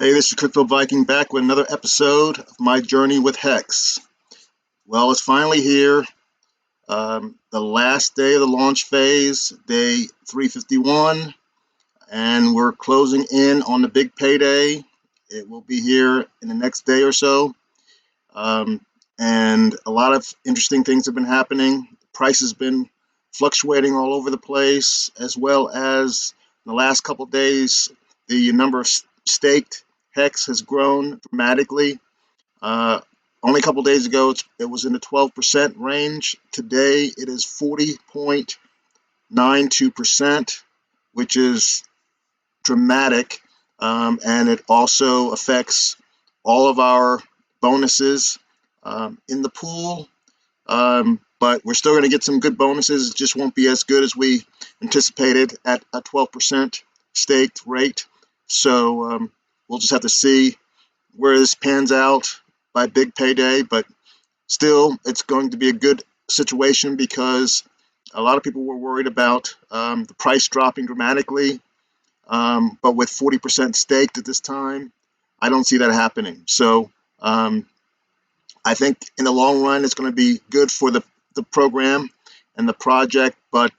Hey, this is CryptoViking back with another episode of my journey with Hex. Well, it's finally here. The last day of the launch phase, day 351, and we're closing in on the big payday. It will be here in the next day or so. And a lot of interesting things have been happening. The price has been fluctuating all over the place, as well as in the last couple of days, the number of staked hex has grown dramatically. Uh, Only a couple of days ago, it was in the 12% range. Today, it is 40.92%, which is dramatic. And it also affects all of our bonuses in the pool. But we're still going to get some good bonuses. It just won't be as good as we anticipated at a 12% staked rate. So we'll just have to see where this pans out by big payday. But still, it's going to be a good situation because a lot of people were worried about the price dropping dramatically. But with 40% staked at this time, I don't see that happening. So I think in the long run, it's going to be good for the program and the project. But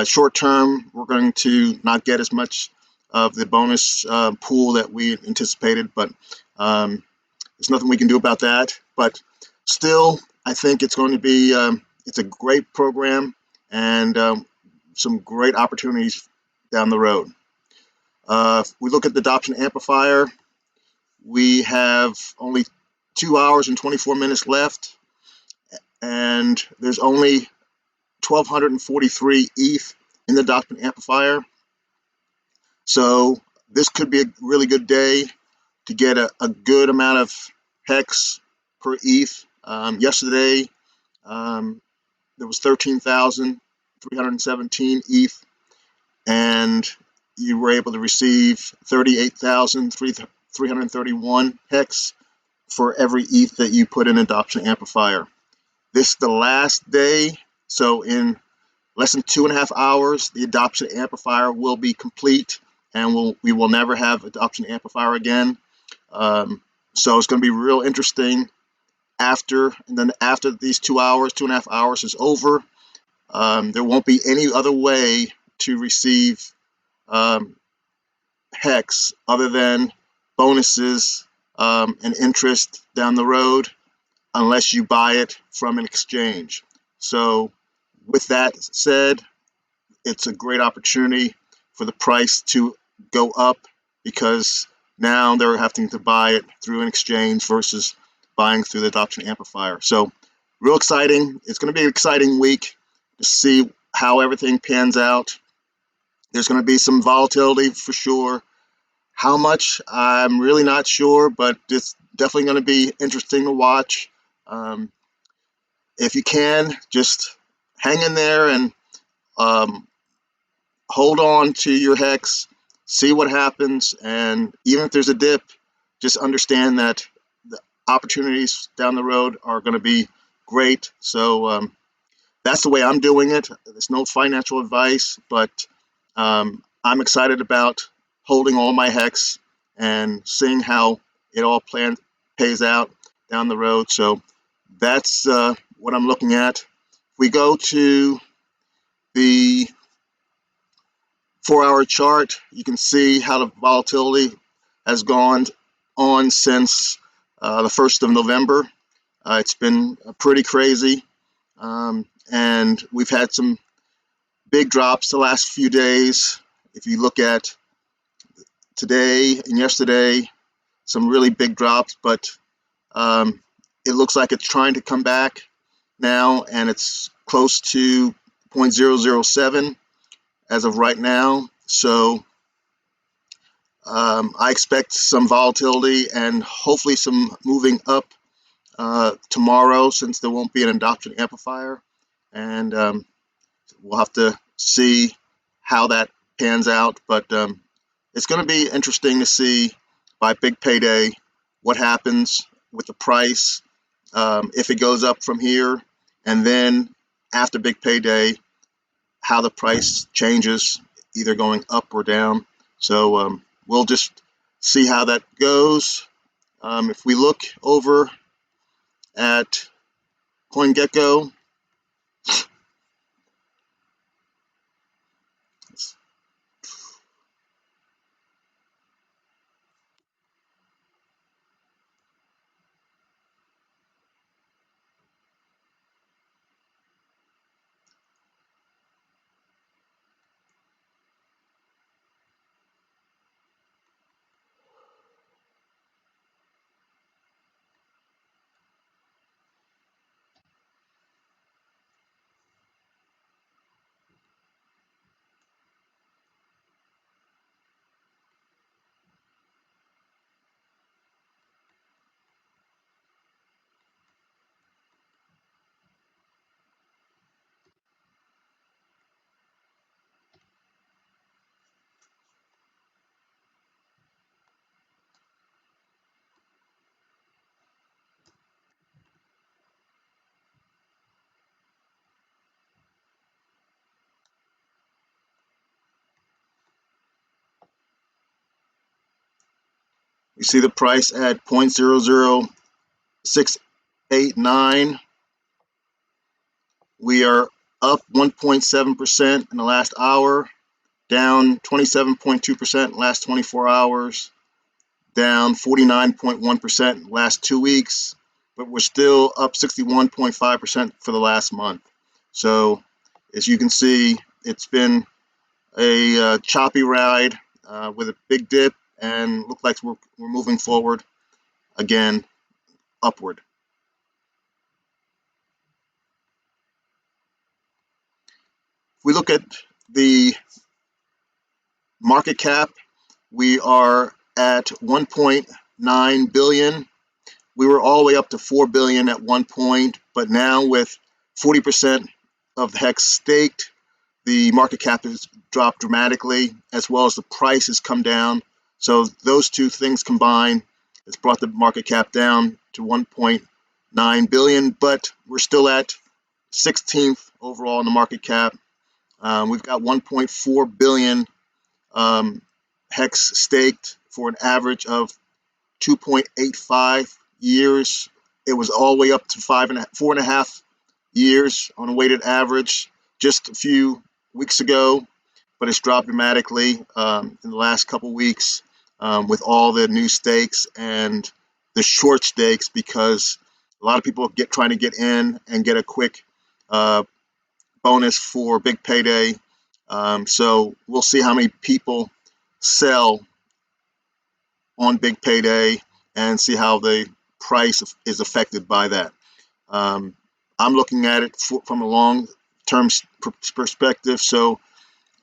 short term, we're going to not get as much of the bonus pool that we anticipated. But there's nothing we can do about that. But still, I think it's going to be it's a great program and some great opportunities down the road. If we look at the adoption amplifier, we have only 2 hours and 24 minutes left, and there's only 1,243 ETH in the adoption amplifier. So this could be a really good day to get a good amount of hex per ETH. Yesterday, there was 13,317 ETH, and you were able to receive 38,331 hex for every ETH that you put in adoption amplifier. This is the last day, so in less than 2.5 hours, the adoption amplifier will be complete, and we will never have adoption amplifier again. So it's going to be real interesting after these 2 hours, 2.5 hours is over. There won't be any other way to receive hex other than bonuses and interest down the road, unless you buy it from an exchange. So with that said, it's a great opportunity for the price to go up because now they're having to buy it through an exchange versus buying through the adoption amplifier. So real exciting. It's going to be an exciting week to see how everything pans out. There's going to be some volatility for sure. How much, I'm really not sure, but it's definitely going to be interesting to watch. If you can, just hang in there and hold on to your hex, see what happens, and even if there's a dip, just understand that the opportunities down the road are going to be great. So that's the way I'm doing it. There's no financial advice, but I'm excited about holding all my hex and seeing how it all pays out down the road. So that's what I'm looking at. If we go to the 4-hour chart, you can see how the volatility has gone on since the 1st of November. It's been pretty crazy, and we've had some big drops the last few days. If you look at today and yesterday, some really big drops, but it looks like it's trying to come back now, and it's close to 0.007 as of right now. So I expect some volatility and hopefully some moving up tomorrow, since there won't be an adoption amplifier, and we'll have to see how that pans out. But it's going to be interesting to see by big payday what happens with the price, if it goes up from here, and then after big payday, how the price changes, either going up or down. So we'll just see how that goes. If we look over at CoinGecko, we see the price at 0.00689. We are up 1.7% in the last hour, down 27.2% in the last 24 hours, down 49.1% in the last 2 weeks, but we're still up 61.5% for the last month. So as you can see, it's been a choppy ride with a big dip, and look like we're moving forward again upward. If we look at the market cap, we are at 1.9 billion. We were all the way up to 4 billion at one point, but now with 40% of the HEX staked, the market cap has dropped dramatically, as well as the price has come down. So those two things combined has brought the market cap down to 1.9 billion, but we're still at 16th overall in the market cap. We've got 1.4 billion HEX staked for an average of 2.85 years. It was all the way up to 4.5 years on a weighted average just a few weeks ago, but it's dropped dramatically in the last couple weeks with all the new stakes and the short stakes, because a lot of people trying to get in and get a quick bonus for big payday. So we'll see how many people sell on big payday and see how the price is affected by that. I'm looking at it from a long-term perspective, so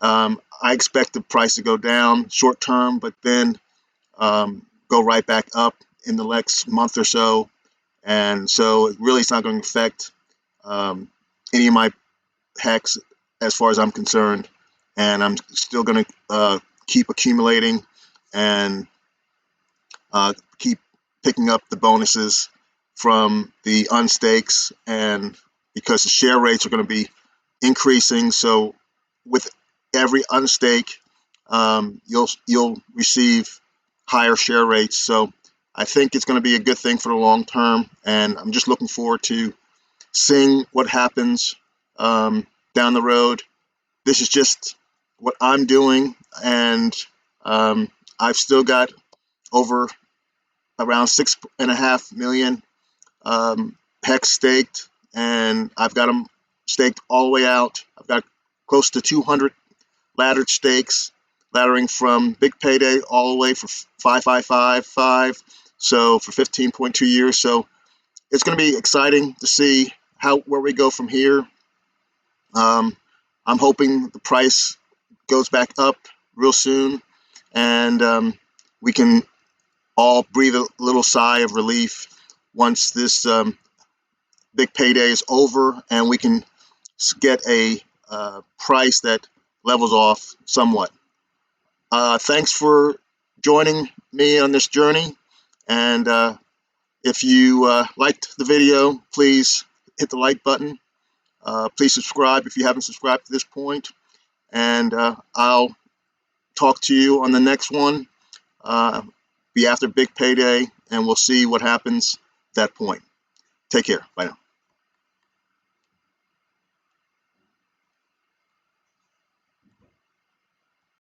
I expect the price to go down short term, but then go right back up in the next month or so. And so it really is not going to affect any of my HEX as far as I'm concerned. And I'm still going to keep accumulating and keep picking up the bonuses from the unstakes, and because the share rates are going to be increasing, so with every unstake, you'll receive higher share rates. So I think it's going to be a good thing for the long term, and I'm just looking forward to seeing what happens down the road. This is just what I'm doing, and I've still got over around 6.5 million HEX staked, and I've got them staked all the way out. I've got close to 200 laddered stakes, laddering from big payday all the way for 5555, so for 15.2 years. So it's going to be exciting to see where we go from here. I'm hoping the price goes back up real soon, and we can all breathe a little sigh of relief once this big payday is over, and we can get a price that levels off somewhat. Thanks for joining me on this journey, and if you liked the video, please hit the like button. Please subscribe if you haven't subscribed to this point, and I'll talk to you on the next one. be after big payday, and we'll see what happens at that point. Take care. Bye now.